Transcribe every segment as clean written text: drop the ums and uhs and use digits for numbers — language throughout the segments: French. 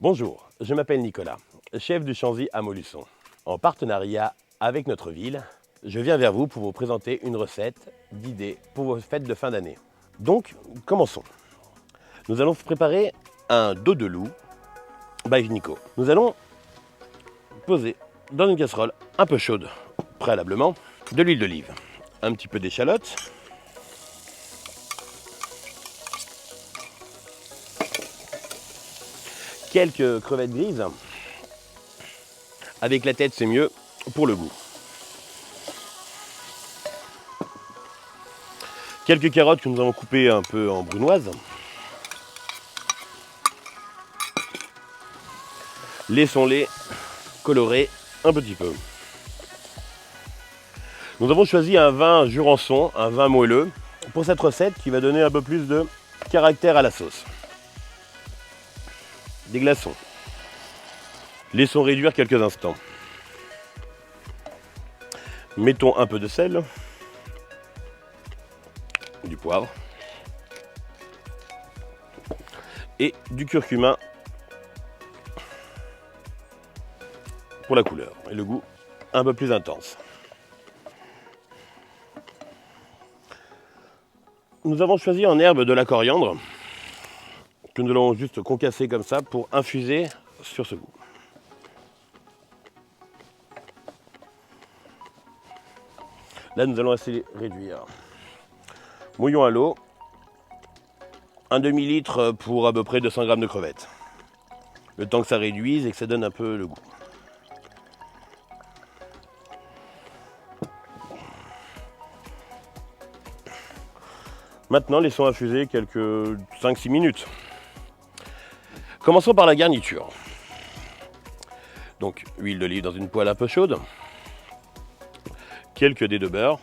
Bonjour, je m'appelle Nicolas, chef du Chanzy à Montluçon. En partenariat avec notre ville, je viens vers vous pour vous présenter une recette d'idées pour vos fêtes de fin d'année. Donc, commençons. Nous allons préparer un dos de loup by Nico. Nous allons poser dans une casserole un peu chaude, préalablement, de l'huile d'olive, un petit peu d'échalote, quelques crevettes grises. Avec la tête, c'est mieux pour le goût. Quelques carottes que nous allons couper un peu en brunoise. Laissons-les colorer un petit peu. Nous avons choisi un vin Jurançon, un vin moelleux, pour cette recette qui va donner un peu plus de caractère à la sauce. Des glaçons. Laissons réduire quelques instants. Mettons un peu de sel, du poivre et du curcuma pour la couleur et le goût un peu plus intense. Nous avons choisi en herbe de la coriandre que nous allons juste concasser comme ça pour infuser sur ce goût. Là, nous allons laisser réduire. Mouillons à l'eau. Un demi-litre pour à peu près 200 g de crevettes. Le temps que ça réduise et que ça donne un peu le goût. Maintenant, laissons infuser quelques 5-6 minutes. Commençons par la garniture. Donc, huile d'olive dans une poêle un peu chaude. Quelques dés de beurre.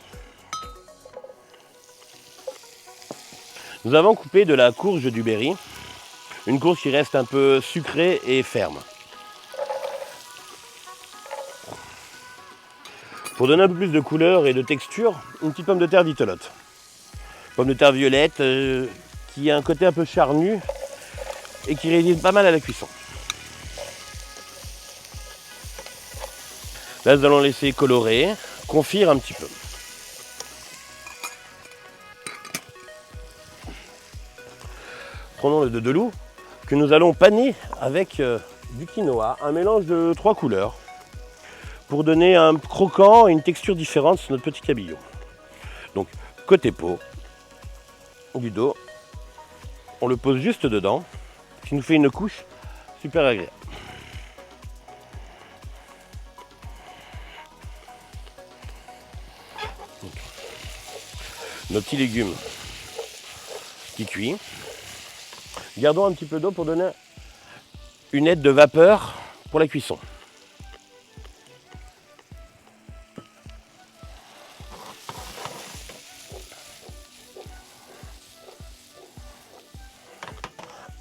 Nous avons coupé de la courge du Berry, une courge qui reste un peu sucrée et ferme. Pour donner un peu plus de couleur et de texture, une petite pomme de terre vitelotte. Pomme de terre violette qui a un côté un peu charnu et qui résiste pas mal à la cuisson. Là, nous allons laisser colorer, confire un petit peu. Prenons le dos de loup que nous allons paner avec du quinoa, un mélange de 3 couleurs pour donner un croquant et une texture différente sur notre petit cabillaud. Donc, côté peau du dos, on le pose juste dedans, ce qui nous fait une couche super agréable. Donc, nos petits légumes qui cuisent. Gardons un petit peu d'eau pour donner une aide de vapeur pour la cuisson.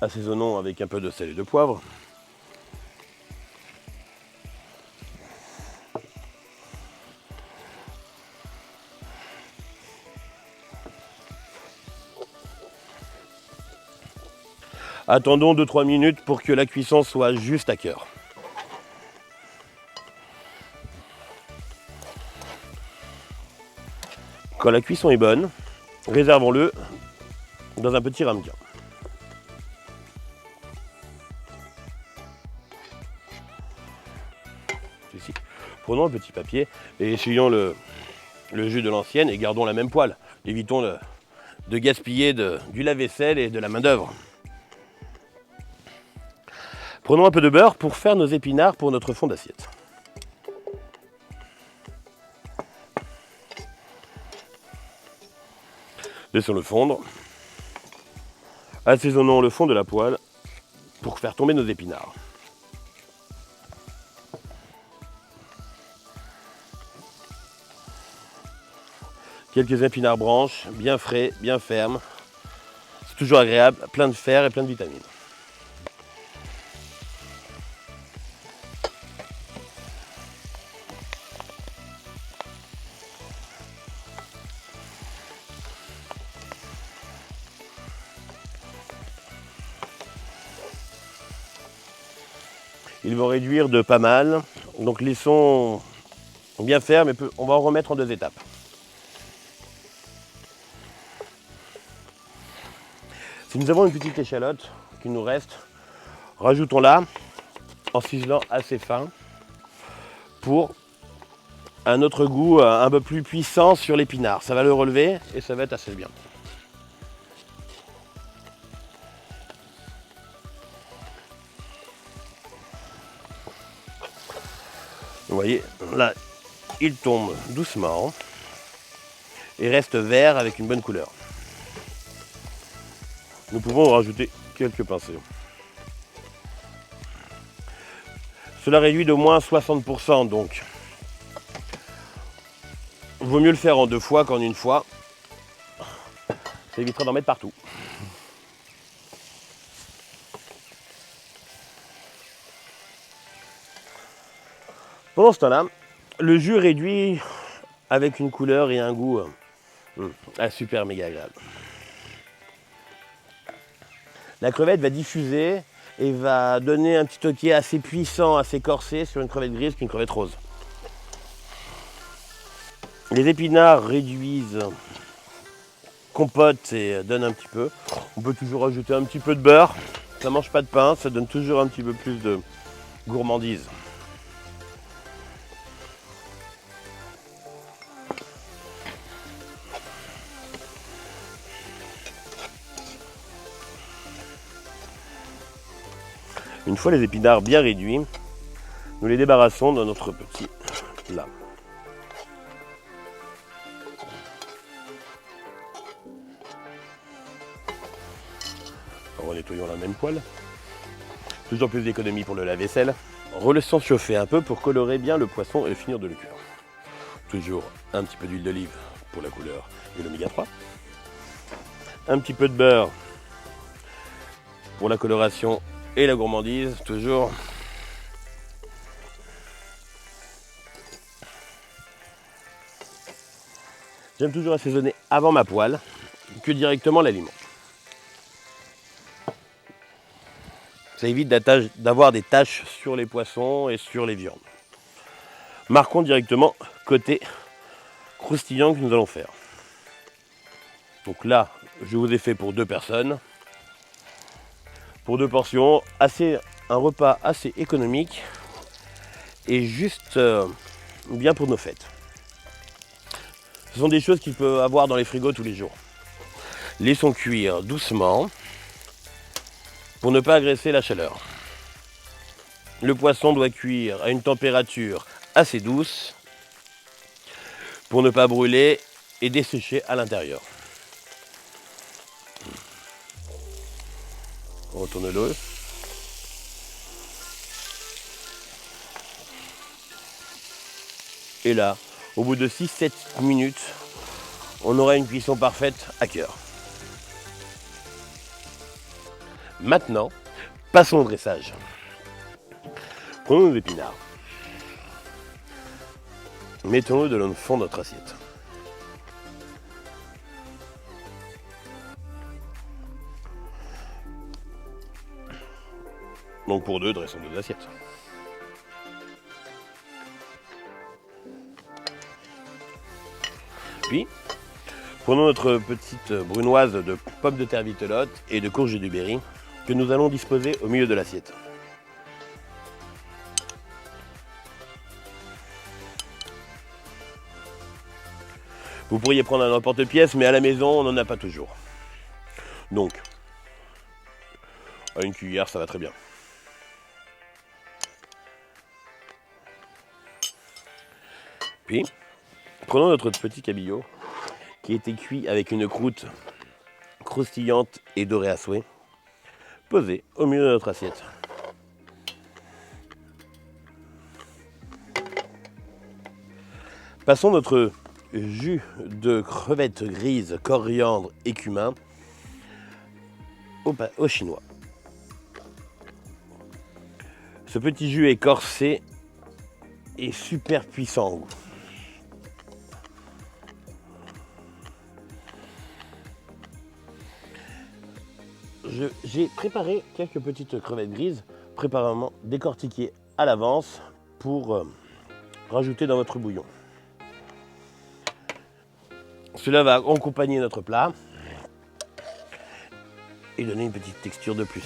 Assaisonnons avec un peu de sel et de poivre. Attendons 2-3 minutes pour que la cuisson soit juste à cœur. Quand la cuisson est bonne, réservons-le dans un petit ramequin. Ici. Prenons un petit papier et essuyons le jus de l'ancienne et gardons la même poêle. Évitons de gaspiller du lave-vaisselle et de la main-d'œuvre. Prenons un peu de beurre pour faire nos épinards pour notre fond d'assiette. Laissons-le fondre. Assaisonnons le fond de la poêle pour faire tomber nos épinards. Quelques épinards branches, bien frais, bien fermes. C'est toujours agréable, plein de fer et plein de vitamines. Ils vont réduire de pas mal. Donc laissons bien faire, mais on va en remettre en 2 étapes. Si nous avons une petite échalote qui nous reste, rajoutons-la en ciselant assez fin pour un autre goût un peu plus puissant sur l'épinard. Ça va le relever et ça va être assez bien. Vous voyez, là, il tombe doucement et reste vert avec une bonne couleur. Nous pouvons rajouter quelques pincées. Cela réduit d'au moins 60%, donc vaut mieux le faire en 2 fois qu'en 1 fois. Ça évitera d'en mettre partout. Pendant ce temps-là, le jus réduit avec une couleur et un goût super méga agréable. La crevette va diffuser et va donner un petit toqué assez puissant, assez corsé sur une crevette grise qu'une crevette rose. Les épinards réduisent, compotent et donnent un petit peu. On peut toujours ajouter un petit peu de beurre. Ça mange pas de pain, ça donne toujours un petit peu plus de gourmandise. Une fois les épinards bien réduits, nous les débarrassons de notre petit plat. En nettoyant la même poêle. Toujours plus d'économie pour le lave-vaisselle. Relaissons chauffer un peu pour colorer bien le poisson et finir de le cuire. Toujours un petit peu d'huile d'olive pour la couleur et l'oméga 3. Un petit peu de beurre pour la coloration et la gourmandise, toujours. J'aime toujours assaisonner avant ma poêle que directement l'aliment. Ça évite d'avoir des taches sur les poissons et sur les viandes. Marquons directement côté croustillant que nous allons faire. Donc là, je vous ai fait pour 2 personnes. Pour 2 portions, un repas assez économique et juste bien pour nos fêtes. Ce sont des choses qu'il peut avoir dans les frigos tous les jours. Laissons cuire doucement pour ne pas agresser la chaleur. Le poisson doit cuire à une température assez douce pour ne pas brûler et dessécher à l'intérieur. Retourne-le. Et là, au bout de 6-7 minutes, on aura une cuisson parfaite à cœur. Maintenant, passons au dressage. Prenons nos épinards. Mettons-le de le fond de notre assiette. Donc pour 2, dressons 2 assiettes. Puis, prenons notre petite brunoise de pommes de terre vitelotte et de courgettes du Berry que nous allons disposer au milieu de l'assiette. Vous pourriez prendre un emporte-pièce, mais à la maison, on n'en a pas toujours. Donc, à une cuillère, ça va très bien. Puis, prenons notre petit cabillaud qui a été cuit avec une croûte croustillante et dorée à souhait, posée au milieu de notre assiette. Passons notre jus de crevettes grises, coriandre et cumin au chinois. Ce petit jus est corsé et super puissant en goût. J'ai préparé quelques petites crevettes grises préparément décortiqués à l'avance pour rajouter dans votre bouillon. Cela va accompagner notre plat et donner une petite texture de plus.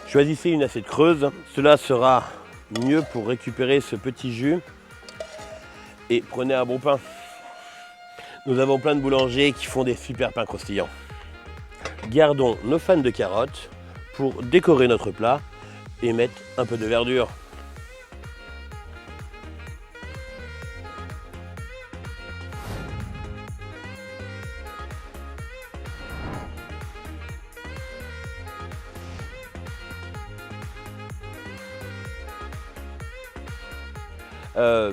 Choisissez une assiette creuse, cela sera mieux pour récupérer ce petit jus. Et prenez un bon pain. Nous avons plein de boulangers qui font des super pains croustillants. Gardons nos fans de carottes pour décorer notre plat et mettre un peu de verdure.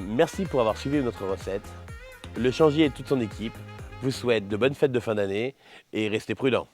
Merci pour avoir suivi notre recette. Le Changier et toute son équipe vous souhaitent de bonnes fêtes de fin d'année et restez prudents.